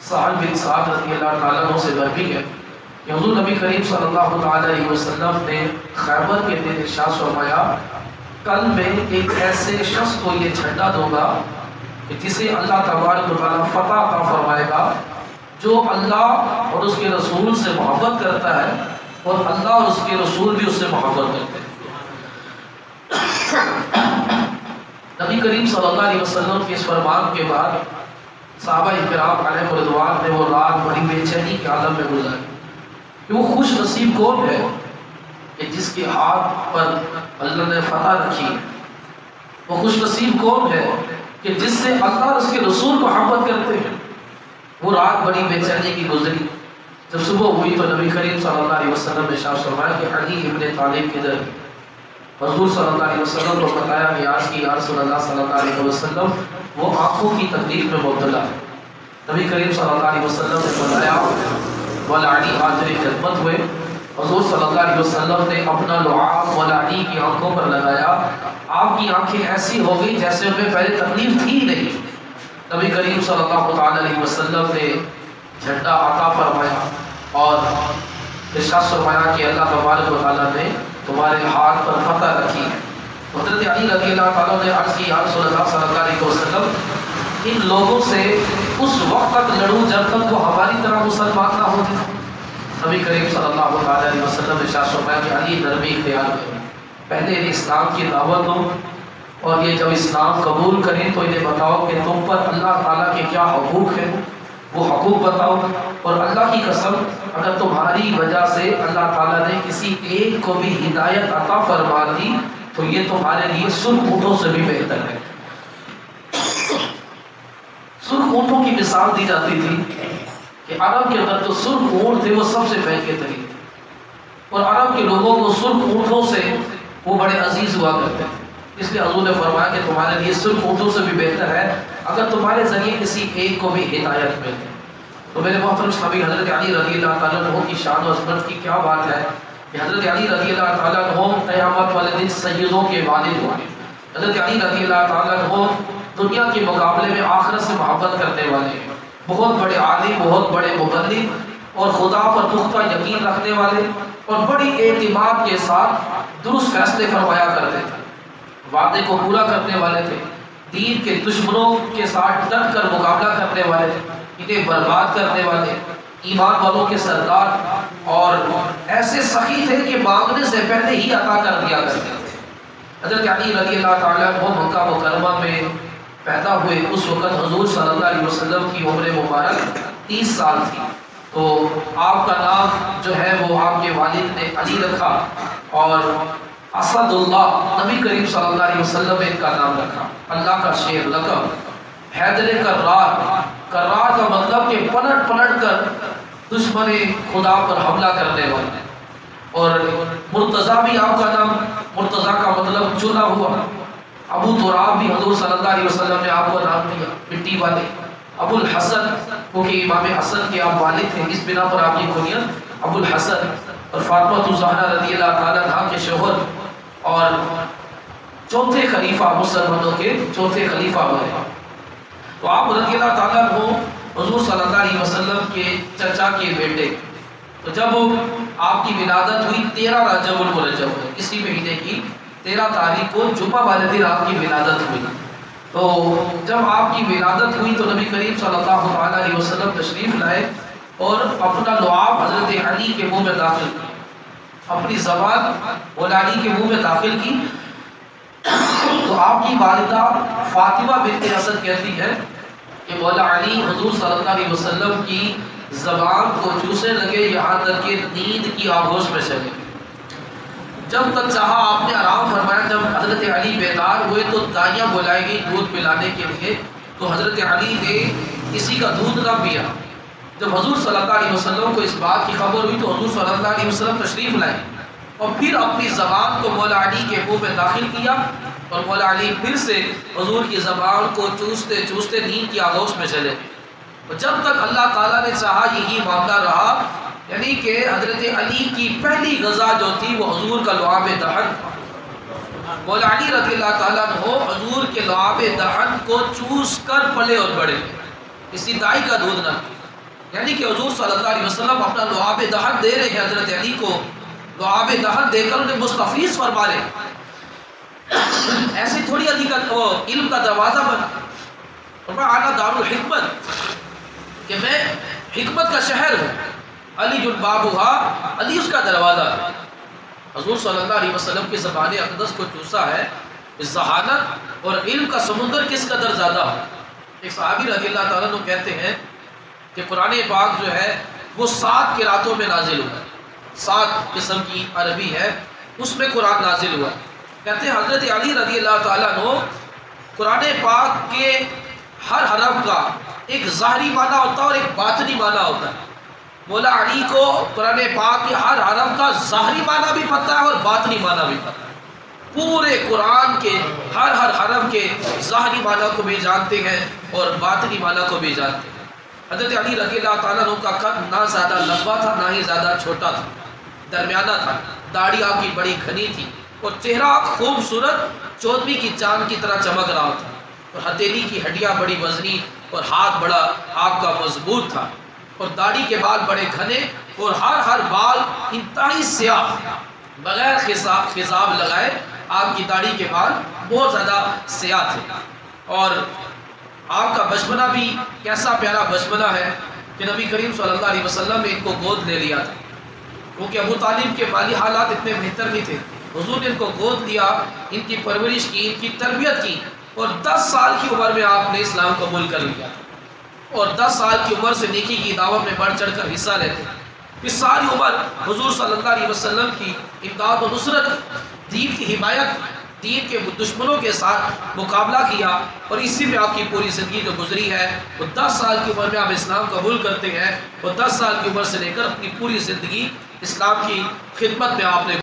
سعد بن سعد رضی اللہ تعالیٰ عنہ سے مروی ہے کہ حضور نبی کریم صلی اللہ تعالیٰ علیہ وسلم نے خیبر کے دن ارشاد فرمایا کل میں ایک ایسے شخص کو یہ جھنڈا دوں گا کہ جسے اللہ تبارک و تعالیٰ فتح عطا فرمائے گا، جو اللہ اور اس کے رسول سے محبت کرتا ہے اور اللہ اور اس کے رسول بھی اس سے محبت کرتے ہیں۔ نبی کریم صلی اللہ علیہ وسلم کے اس فرمان کے بعد صحابہ کرام علیہ رضوان نے وہ رات بڑی بے چینی کے عالم میں گزاری کہ وہ خوش نصیب کون ہے کہ جس کے ہاتھ پر اللہ نے فتح رکھی ہے، وہ خوش نصیب کون ہے کہ جس سے اللہ اور اس کے رسول محبت کرتے ہیں۔ وہ رات بڑی بے چینی کی گزری، جب صبح ہوئی تو نبی کریم صلی اللہ علیہ وسلم نے ارشاد فرمایا کہ علی ابن طالب کدھر؟ حضور صلی اللہ علیہ وسلم کو بتایا نیاز کی یا رسول اللہ صلی اللہ علیہ وسلم وہ آنکھوں کی تکلیف میں مبتلا ہے۔ نبی کریم صلی اللہ علیہ وسلم نے بتایا والعلی حاضر خدمت ہوئے، حضور صلی اللہ علیہ وسلم نے اپنا لعاب والعلی کی آنکھوں پر لگایا، آپ کی آنکھیں ایسی ہو گئی جیسے انہیں پہلے تکلیف تھی نہیں۔ نبی کریم صلی اللہ علیہ وسلم نے جھنڈا عطا فرمایا اور ارشاد فرمایا کہ اللہ تبارک و تعالیٰ نے تمہارے ہاتھ پر فتح رکھی ہے۔ حضرت علی رضی اللہ تعالیٰ نے عرض کی یا رسول اللہ صلی اللہ علیہ وسلم ان لوگوں سے اس وقت تک لڑوں جب تک وہ ہماری طرح مسلمان نہ ہوتے۔ نبی کریم صلی اللہ علیہ وسلم نے ارشاد فرمایا کہ علی نرمی اختیار کرو، پہلے انہیں اسلام کی دعوت دو اور یہ جب اسلام قبول کریں تو انہیں بتاؤ کہ تم پر اللہ تعالیٰ کے کیا حقوق ہیں، وہ حقوق بتاؤ، اور اللہ کی قسم اگر تمہاری وجہ سے اللہ تعالیٰ نے کسی ایک کو بھی ہدایت عطا فرما دی تو یہ تمہارے لیے سرخ اونٹوں سے بھی بہتر ہے۔ سرخ اونٹوں کی مثال دی جاتی تھی کہ عرب کے اندر جو سرخ اونٹ تھے وہ سب سے مہنگے ترین تھے، اور عرب کے لوگوں کو سرخ اونٹوں سے وہ بڑے عزیز ہوا کرتے تھے۔ اس لیے حضور نے فرمایا کہ تمہارے لیے سرخ اونٹوں سے بھی بہتر ہے اگر تمہارے ذریعے کسی ایک کو بھی ہدایت مل جائے۔ تو میرے محترم صحابی حضرت علی رضی اللہ تعالیٰ عنہ کی شان و عظمت کی کیا بات ہے کہ حضرت علی رضی اللہ تعالیٰ عنہ قیامت والے دن سیدوں کے والد ہوئے۔ حضرت علی رضی اللہ تعالیٰ عنہ دنیا کے مقابلے میں آخرت سے محبت کرنے والے ہیں، بہت بڑے عالم، بہت بڑے مبلغ اور خدا پر پختہ یقین رکھنے والے، اور بڑی اعتماد کے ساتھ درست فیصلے فرمایا کرتے تھے، وعدے کو پورا کرنے والے تھے، دین کے دشمنوں کے ساتھ ڈٹ کر مقابلہ کرنے والے تھے، انہیں برباد کرنے والے، ایمان والوں کے سردار، اور ایسے سخی تھے کہ مانگنے سے پہلے ہی عطا کر دیا کرتے تھے۔ حضرت علی رضی اللہ تعالیٰ عنہ مکہ مکرمہ میں پیدا ہوئے، اس وقت حضور صلی اللہ علیہ وسلم کی عمر مبارک 30 سال تھی، تو آپ کا نام جو ہے وہ آپ کے والد نے علی رکھا، اور اسد اللہ نبی کریم صلی اللہ علیہ وسلم نے ان کا نام رکھا، اللہ کا شیر لقب، حیدر کرار، کرار کا مطلب کہ پلٹ پلٹ کر دشمن خدا پر حملہ کرنے والے، اور مرتضیٰ بھی آپ کا نام، مرتضیٰ کا مطلب چنا ہوا، ابو تراب بھی حضور صلی اللہ علیہ وسلم نے آپ کو نام دیا، مٹی والے، ابو الحسن کیونکہ امام حسن کے آپ والد تھے، اس بنا پر آپ کی کنیت ابو الحسن، اور فاطمہ الزہرا رضی اللہ تعالیٰ عنہ کے شوہر اور چوتھے خلیفہ، مسلمانوں کے چوتھے خلیفہ ہوئے۔ تو آپ رضی اللہ تعالیٰ عنہ حضور صلی اللہ علیہ وسلم کے چچا کے بیٹے، تو جب آپ کی ولادت ہوئی 13 رجب المرجب ہوئی، اسی مہینے کی 13 تاریخ کو جمعہ والے دن آپ کی ولادت ہوئی۔ تو جب آپ کی ولادت ہوئی تو نبی کریم صلی اللہ علیہ وسلم تشریف لائے اور اپنا لعاب حضرت علی کے منہ میں داخل کی، اپنی زبان مولا علی کے منہ میں داخل کی، تو آپ کی والدہ فاطمہ بنت اسد کہتی ہے کہ مولا علی حضور صلی اللہ علیہ وسلم کی زبان کو چوسے لگے، یہاں تک کہ نیند کی آغوش میں چلے گئے۔ جب تک چاہا آپ نے آرام فرمایا، جب حضرت علی بیدار ہوئے تو دائیاں بلائی گئی دودھ پلانے کے لیے، تو حضرت علی نے کسی کا دودھ نہ پیا۔ جب حضور صلی اللہ علیہ وسلم کو اس بات کی خبر ہوئی تو حضور صلی اللہ علیہ وسلم تشریف لائے اور پھر اپنی زبان کو مولا علی کے منہ میں داخل کیا، اور مولا علی پھر سے حضور کی زبان کو چوستے چوستے نیند کی آغوش میں چلے۔ جب تک اللہ تعالیٰ نے چاہا یہی معاملہ رہا، یعنی کہ حضرت علی کی پہلی غذا جو تھی وہ حضور کا لعاب دہن تھا۔ مولا علی رضی اللہ تعالیٰ عنہ حضور کے لعاب دہن کو چوس کر پلے اور بڑے، کسی دائی کا دودھ نہ پیے. یعنی کہ حضور صلی اللہ علیہ وسلم اپنا لعاب دہن دے رہے ہیں حضرت علی کو، لعاب دہن دے کر انہیں مستفیض فرما رہے ہیں. ایسے تھوڑی علی کا علم کا دروازہ بنا، اور اعلیٰ دار الحکمت کہ میں حکمت کا شہر ہوں، علی جنبابھا، علی اس کا دروازہ ہے. حضور صلی اللہ علیہ وسلم کی زبان اقدس کو چوسا ہے. ذہانت اور علم کا سمندر کس قدر زیادہ ہے. ایک صحابی رضی اللہ تعالیٰ عنہ کہتے ہیں کہ قرآن پاک جو ہے وہ 7 قراتوں میں نازل ہوا، 7 قسم کی عربی ہے، اس میں قرآن نازل ہوا. کہتے ہیں حضرت علی رضی اللہ تعالیٰ عنہ قرآن پاک کے ہر حرف کا ایک ظاہری معنی ہوتا ہے اور ایک باطنی معنی ہوتا ہے. مولا علی کو قرآن پاک کے ہر حرف کا ظاہری معنی بھی پتہ ہے اور باطنی معنی بھی پتہ ہے. پورے قرآن کے ہر حرف کے ظاہری معنی کو بھی جانتے ہیں اور باطنی معنی کو بھی جانتے ہیں. حضرت علی رضی اللہ تعالیٰ عنہ کا قد نہ زیادہ لمبا تھا نہ ہی زیادہ چھوٹا تھا، درمیانہ تھا. داڑھی آپ کی بڑی گھنی تھی اور چہرہ خوبصورت چودھویں کی چاند کی طرح چمک رہا تھا، اور ہتھیلی کی ہڈیاں بڑی وزنی اور ہاتھ بڑا آپ کا مضبوط تھا، اور داڑھی کے بال بڑے گھنے اور ہر بال انتہائی سیاہ، بغیر خضاب لگائے آپ کی داڑھی کے بال بہت زیادہ سیاہ تھے. اور آپ کا بچپنا بھی کیسا پیارا بچپنا ہے کہ نبی کریم صلی اللہ علیہ وسلم نے ان کو گود لے لیا تھا، کیونکہ ابو طالب کے مالی حالات اتنے بہتر نہیں تھے. حضور نے ان کو گود لیا، ان کی پرورش کی، ان کی تربیت کی، اور 10 سال کی عمر میں آپ نے اسلام قبول کر لیا، اور 10 سال کی عمر سے نیکی کی دعوت میں بڑھ چڑھ کر حصہ لیتے. اس ساری عمر حضور صلی اللہ علیہ وسلم کی امداد و نصرت، دین کی حمایت، دین کے دشمنوں کے ساتھ مقابلہ کیا، اور اسی میں آپ کی پوری زندگی جو گزری ہے وہ 10 سال کی عمر میں آپ اسلام قبول کرتے ہیں، اور 10 سال کی عمر سے لے کر اپنی پوری زندگی اسلام کی خدمت میں آپ نے